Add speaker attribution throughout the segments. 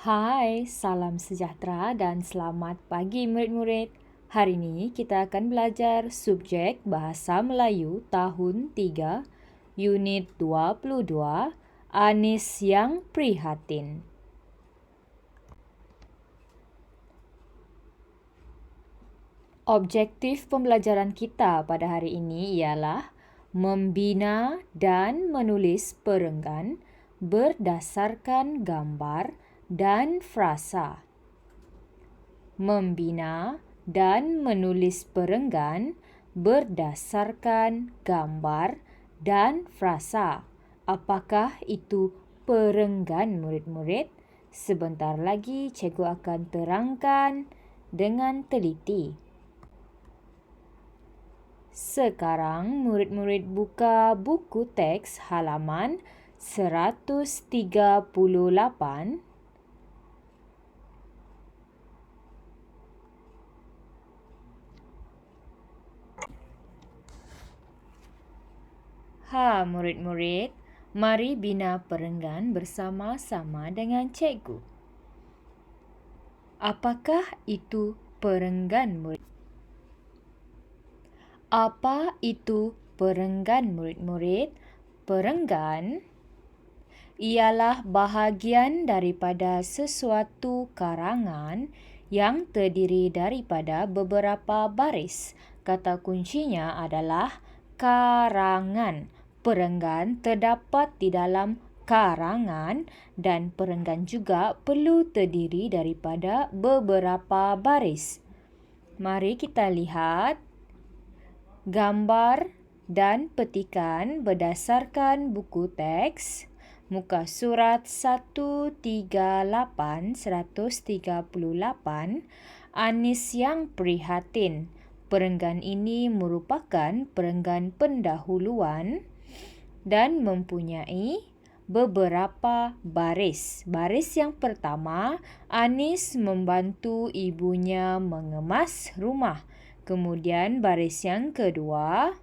Speaker 1: Hai, salam sejahtera dan selamat pagi murid-murid. Hari ini kita akan belajar subjek Bahasa Melayu tahun 3, unit 22, Anis yang Prihatin. Objektif pembelajaran kita pada hari ini ialah membina dan menulis perenggan berdasarkan gambar dan frasa. Membina dan menulis perenggan berdasarkan gambar dan frasa. Apakah itu perenggan murid-murid? Sebentar lagi cikgu akan terangkan dengan teliti. Sekarang murid-murid buka buku teks halaman 138. Murid-murid, mari bina perenggan bersama-sama dengan cikgu. Apakah itu perenggan murid? Apa itu perenggan murid-murid? Perenggan ialah bahagian daripada sesuatu karangan yang terdiri daripada beberapa baris. Kata kuncinya adalah karangan. Perenggan terdapat di dalam karangan dan perenggan juga perlu terdiri daripada beberapa baris. Mari kita lihat gambar dan petikan berdasarkan buku teks muka surat 138 Anis yang Prihatin. Perenggan ini merupakan perenggan pendahuluan dan mempunyai beberapa baris. Baris yang pertama, Anis membantu ibunya mengemas rumah. Kemudian baris yang kedua,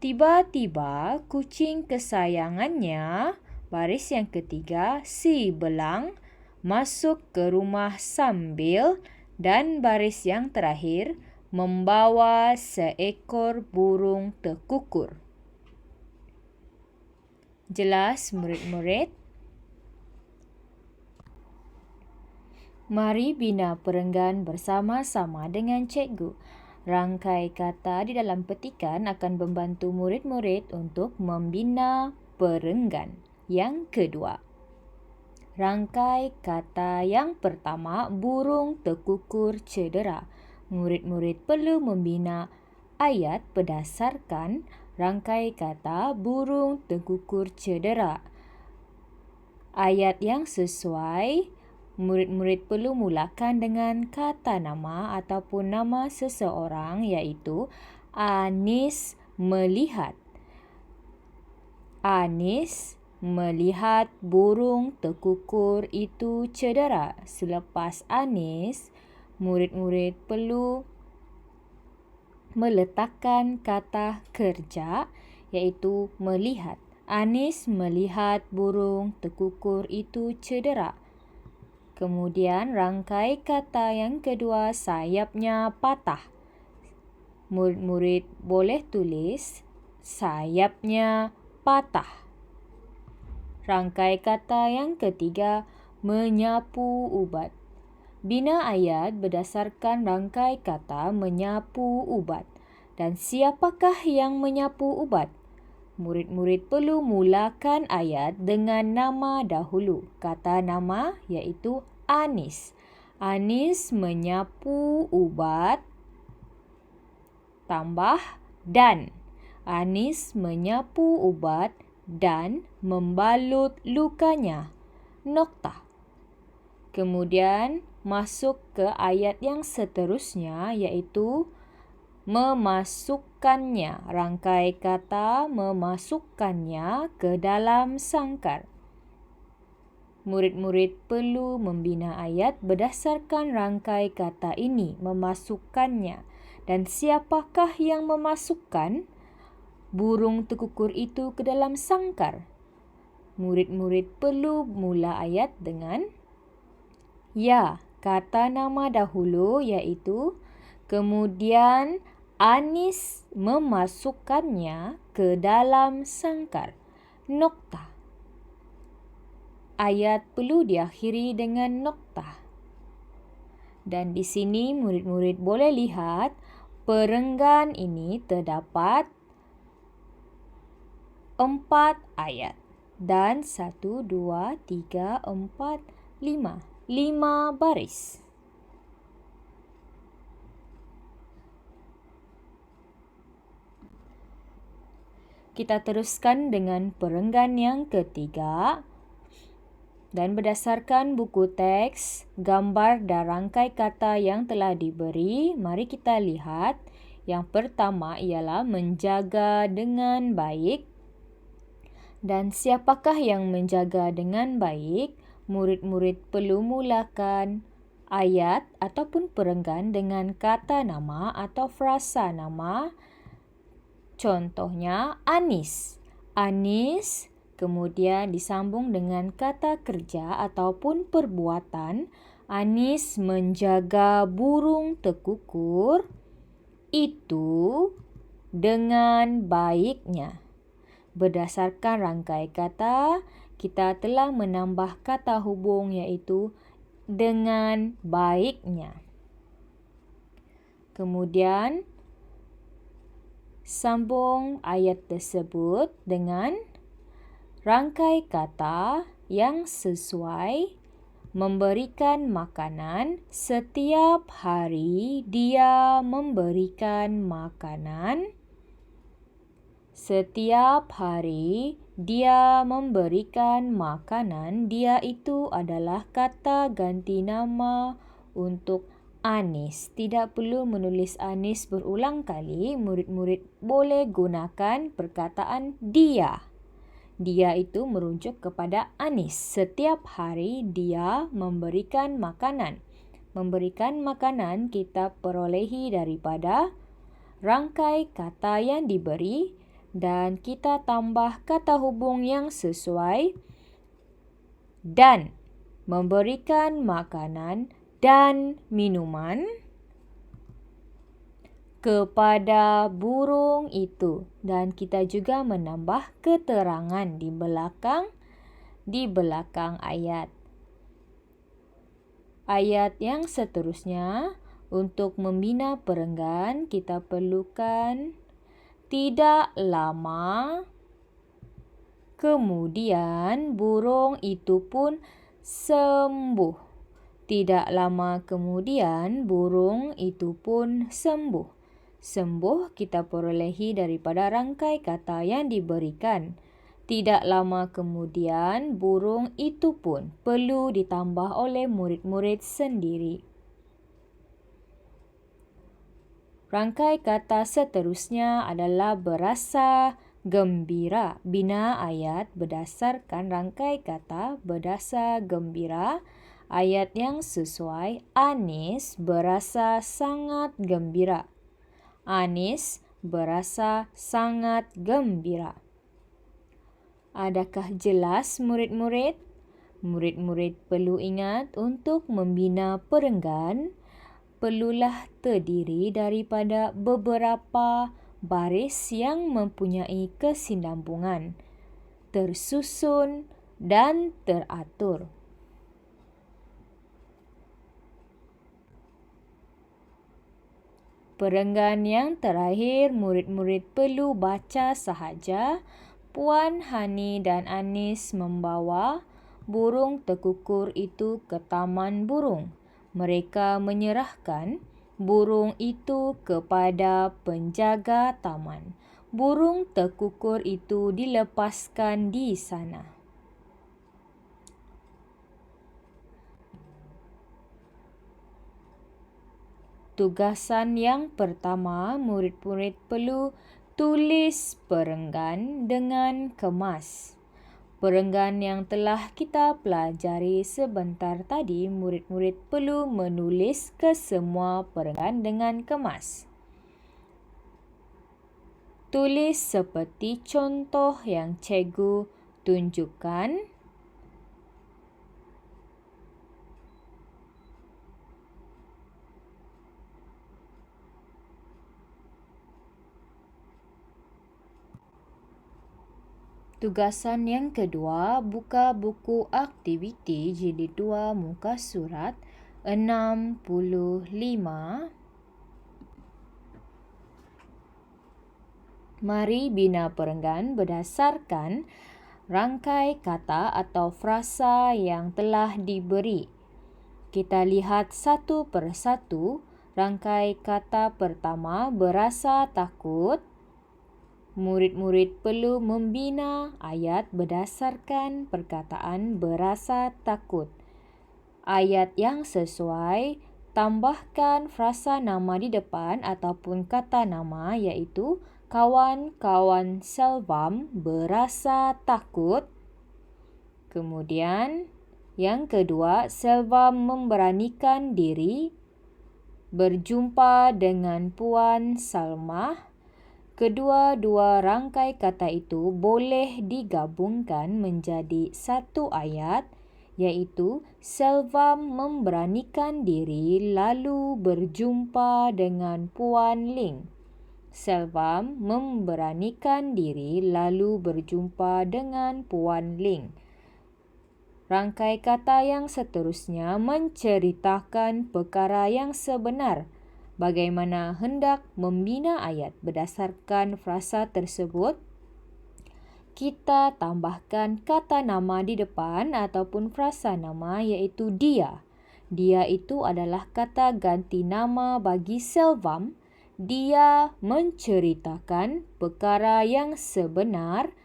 Speaker 1: tiba-tiba kucing kesayangannya. Baris yang ketiga, si belang masuk ke rumah sambil. Dan baris yang terakhir, membawa seekor burung tekukur. Jelas murid-murid? Mari bina perenggan bersama-sama dengan cikgu. Rangkai kata di dalam petikan akan membantu murid-murid untuk membina perenggan. Yang kedua, rangkai kata yang pertama, burung tekukur cedera. Murid-murid perlu membina ayat berdasarkan rangkai kata burung tekukur cedera. Ayat yang sesuai, murid-murid perlu mulakan dengan kata nama ataupun nama seseorang, iaitu Anis melihat. Anis melihat burung tekukur itu cedera. Selepas Anis, murid-murid perlu meletakkan kata kerja, iaitu melihat. Anis melihat burung tekukur itu cedera. Kemudian rangkai kata yang kedua, sayapnya patah. Murid-murid boleh tulis sayapnya patah. Rangkai kata yang ketiga, menyapu ubat. Bina ayat berdasarkan rangkai kata menyapu ubat. Dan siapakah yang menyapu ubat? Murid-murid perlu mulakan ayat dengan nama dahulu. Kata nama iaitu Anis. Anis menyapu ubat tambah dan. Anis menyapu ubat dan membalut lukanya. Noktah. Kemudian masuk ke ayat yang seterusnya, iaitu memasukkannya. Rangkai kata memasukkannya ke dalam sangkar. Murid-murid perlu membina ayat berdasarkan rangkai kata ini, memasukkannya. Dan siapakah yang memasukkan burung tekukur itu ke dalam sangkar? Murid-murid perlu mula ayat dengan Ya, kata nama dahulu iaitu, kemudian Anis memasukkannya ke dalam sangkar. Nokta. Ayat perlu diakhiri dengan nokta. Dan di sini murid-murid boleh lihat perenggan ini terdapat 4 ayat. Dan 1, 2, 3, 4, 5. 5 baris. Kita teruskan dengan perenggan yang ketiga. Dan berdasarkan buku teks, gambar dan rangkai kata yang telah diberi, mari kita lihat. Yang pertama ialah menjaga dengan baik. Dan siapakah yang menjaga dengan baik? Murid-murid perlu mulakan ayat ataupun perenggan dengan kata nama atau frasa nama. Contohnya Anis. Anis kemudian disambung dengan kata kerja ataupun perbuatan. Anis menjaga burung tekukur itu dengan baiknya. Berdasarkan rangkai kata, kita telah menambah kata hubung iaitu dengan baiknya. Kemudian sambung ayat tersebut dengan rangkai kata yang sesuai. Memberikan makanan. Setiap hari dia memberikan makanan. Setiap hari dia memberikan makanan. Dia itu adalah kata ganti nama untuk Anis. Tidak perlu menulis Anis berulang kali. Murid-murid boleh gunakan perkataan dia. Dia itu merujuk kepada Anis. Setiap hari dia memberikan makanan. Memberikan makanan kita perolehi daripada rangkai kata yang diberi dan kita tambah kata hubung yang sesuai. Dan memberikan makanan dan minuman kepada burung itu. Dan kita juga menambah keterangan di belakang ayat. Ayat yang seterusnya, untuk membina perenggan kita perlukan tidak lama kemudian burung itu pun sembuh. Tidak lama kemudian burung itu pun sembuh. Sembuh kita perolehi daripada rangkai kata yang diberikan. Tidak lama kemudian burung itu pun perlu ditambah oleh murid-murid sendiri. Rangkai kata seterusnya adalah berasa gembira. Bina ayat berdasarkan rangkai kata berasa gembira. Ayat yang sesuai, Anis berasa sangat gembira. Anis berasa sangat gembira. Adakah jelas murid-murid? Murid-murid perlu ingat untuk membina perenggan, perlulah terdiri daripada beberapa baris yang mempunyai kesinambungan, tersusun dan teratur. Perenggan yang terakhir, murid-murid perlu baca sahaja. Puan Hani dan Anis membawa burung tekukur itu ke taman burung. Mereka menyerahkan burung itu kepada penjaga taman. Burung tekukur itu dilepaskan di sana. Tugasan yang pertama, murid-murid perlu tulis perenggan dengan kemas. Perenggan yang telah kita pelajari sebentar tadi, murid-murid perlu menulis kesemua perenggan dengan kemas. Tulis seperti contoh yang cikgu tunjukkan. Tugasan yang kedua, buka buku aktiviti jilid 2 muka surat 65. Mari bina perenggan berdasarkan rangkai kata atau frasa yang telah diberi. Kita lihat satu persatu. Rangkai kata pertama, berasa takut. Murid-murid perlu membina ayat berdasarkan perkataan berasa takut. Ayat yang sesuai, tambahkan frasa nama di depan ataupun kata nama, iaitu kawan-kawan Selvam berasa takut. Kemudian yang kedua, Selvam memberanikan diri berjumpa dengan Puan Salmah. Kedua-dua rangkai kata itu boleh digabungkan menjadi satu ayat, iaitu Selvam memberanikan diri lalu berjumpa dengan Puan Ling. Selvam memberanikan diri lalu berjumpa dengan Puan Ling. Rangkai kata yang seterusnya menceritakan perkara yang sebenar. Bagaimana hendak membina ayat berdasarkan frasa tersebut? Kita tambahkan kata nama di depan ataupun frasa nama, iaitu dia. Dia itu adalah kata ganti nama bagi Selvam. Dia menceritakan perkara yang sebenar.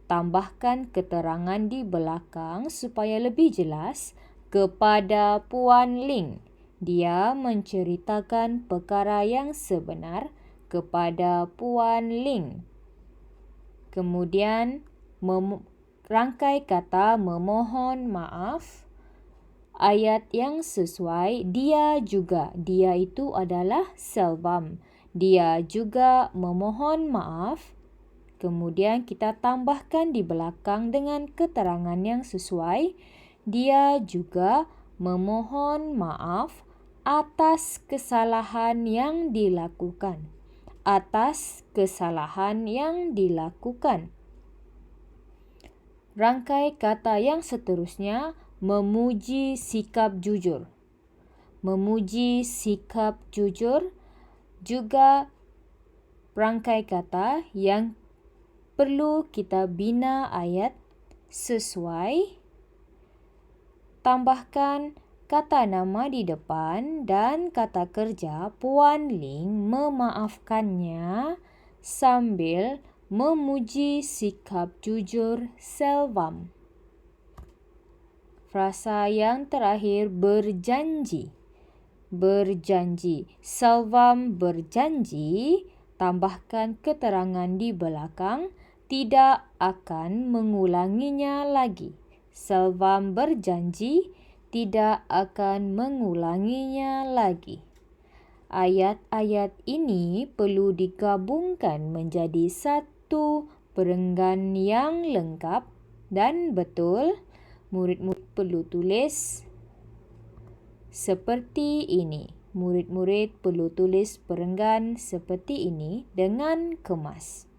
Speaker 1: Tambahkan keterangan di belakang supaya lebih jelas. Kepada Puan Ling. Dia menceritakan perkara yang sebenar kepada Puan Ling. Kemudian, rangkai kata memohon maaf. Ayat yang sesuai, dia juga. Dia itu adalah Selvam. Dia juga memohon maaf. Kemudian kita tambahkan di belakang dengan keterangan yang sesuai. Dia juga memohon maaf atas kesalahan yang dilakukan. Atas kesalahan yang dilakukan. Rangkai kata yang seterusnya, memuji sikap jujur. Memuji sikap jujur juga rangkai kata yang perlu kita bina ayat sesuai. Tambahkan kata nama di depan dan kata kerja Puan Ling memaafkannya sambil memuji sikap jujur Selvam. Frasa yang terakhir, berjanji. Berjanji. Selvam berjanji, tambahkan keterangan di belakang, tidak akan mengulanginya lagi. Selvam berjanji tidak akan mengulanginya lagi. Ayat-ayat ini perlu digabungkan menjadi satu perenggan yang lengkap dan betul. Murid-murid perlu tulis seperti ini. Murid-murid perlu tulis perenggan seperti ini dengan kemas.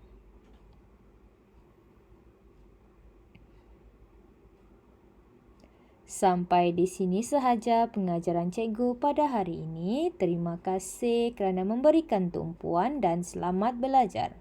Speaker 1: Sampai di sini sahaja pengajaran cikgu pada hari ini. Terima kasih kerana memberikan tumpuan dan selamat belajar.